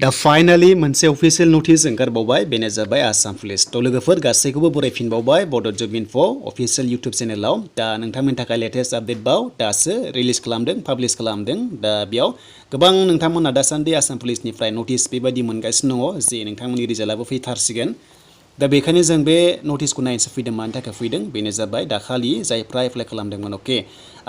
दा फाइनाली मोनसे अफिशियेल नटिस ओंखारबावबाय बेनो जाबाय आसाम पुलिस थ' लोगोफोर गासैखौबो बरायफिनबावबाय बड' जब इनफ' अफिशियेल इउटुब चेनेलाव दा नोंथांमोननि थाखाय लेटेस्ट आपडेट बाव दासो रिलिज खालामदों पाब्लिश खालामदों दा बेयाव गोबां नोंथांमोना दासान्दि आसाम पुलिसनिफ्राय नटिस बेबायदि मोनगासिनो दङ जे नोंथांमोननि रिजाल्टआबो फैथारसिगोन दा बेखायनो जों बे नटिसखौ नायनोसो फैदों मानि थाखाय फैदों बेनो जाबाय दाखालि जायफ्रा एप्लाइ खालामदोंमोन अके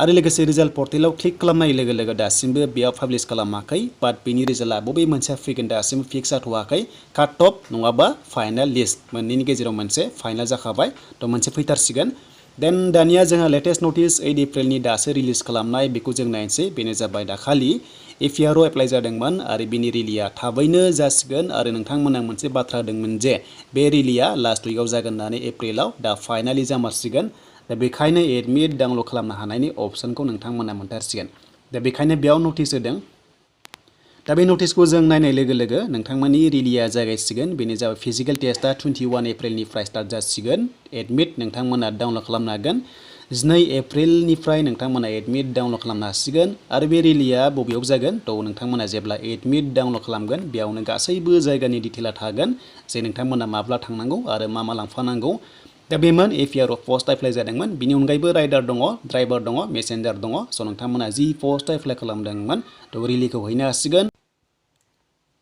आरो लोगोसे रिजाल्ट पर्टेलाव क्लिक खालामनाय लोगो लोगो दासिमबो बेयाव पाब्लिश खालामाखै बाट बेनि रिजाल्टआ बबे मोनसेया फैगोन दासिमबो फिक्स जाथ'वाखै काट अफ नङाबा फाइनाल लिस्ट मोननैनि गेजेराव मोनसे फाइनाल जाखाबाय थ' मोनसे फैथारसिगोन देन दानिया जोंहा लेटेस्ट नटिस 8 एप्रिलनि दासो रिलिज खालामनाय बेखौ जों नायनोसै बेनो जाबाय दाखालि APRO एप्लाइ जादोंमोन आरो बिनि रिलिया थाबैनो जासिगोन आरो नोंथांमोना मोनसे बाथ्रा होदोंमोन जे बे रिलिया लास्ट उइकआव जागोन होननानै एप्रिलाव दा फाइनालि जामारसिगोन दा बेखायनो एडमिट डाउनलड खालामनो हानायनि अपसनखौ नोंथांमोना मोनथारसिगोन दा बेखायनो बेयाव नटिस होदों दा बे नटिसखौ जों नायनाय लोगो लोगो नोंथांमोननि रिलिया जागायसिगोन बेनो जाबाय फिजिकेल टेस्टआ 21 एप्रिलनिफ्राय स्टार्ट जासिगोन एडमिट नोंथांमोना डाउनलड खालामनो हागोन 2 एप्रिलनिफ्राय नोंथांमोना एडमिट डाउनलड खालामनो हासिगोन आरो बे रिलिया बबेयाव जागोन थ' नोंथांमोना जेब्ला एडमिट डाउनलड खालामगोन बेयावनो गासैबो जायगानि डिटेला थागोन जे नोंथांमोना माब्ला थांनांगौ आरो मा लांफानांगौ दा बेमोन APRO पस्ट एप्लाइ जादोंमोन बिनि अनगायैबो राइडार दङ ड्राइभार दङ मेसेन्जार दङ स' नोंथांमोना जि पस्ट एप्लाइ खालामदोंमोन थ' रिलिखौ हैनो हासिगोन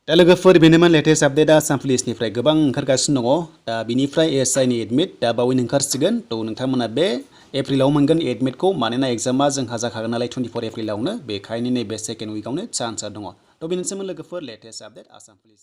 दा लोगोफोर बेनोमोन लेटेस्ट आपडेटआ आसाम पुलिसनिफ्राय गोबां ओंखारगासिनो दङ दा बिनिफ्राय ASI नि एडमिट दा बावैनो ओंखारसिगोन थ' नोंथांमोना बे एप्रिलाव मोनगोन एडमिटखौ मानोना एग्जामा जोंहा जाखागोन नालाय 24 एप्रिलावनो बेखायनो नैबे सेकेन्ड उइकआवनो चान्सआ दङ थ' बेनोसैमोन लोगोफोर लेटेस्ट आपडेट आसाम पुलिस